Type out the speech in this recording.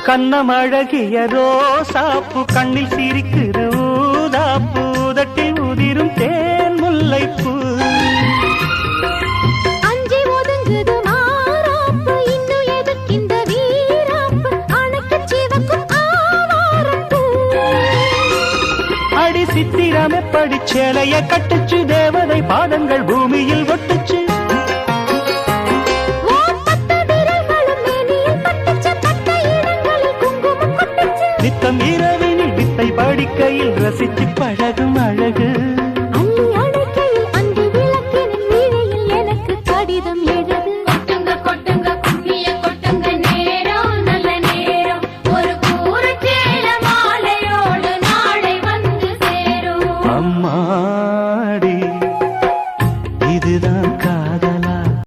கண்ணம் அழகிய ரோசாப்பு கண்ணில் சிரிக்கிற ஊதாப்பு உதட்டில் உதிரும் தேன் முல்லைப்பூ அஞ்சி ஒதுங்குது மாறாப்பு இன்னும் எதுக்கிந்த வீராப்பு அணைக்கு சிவக்கும் ஆவாரப்பூ அடி சித்திரம் எப்படி சேலைய கட்டுச்சு தேவதை பாதங்கள் பூமியில் ஒட்டுச்சு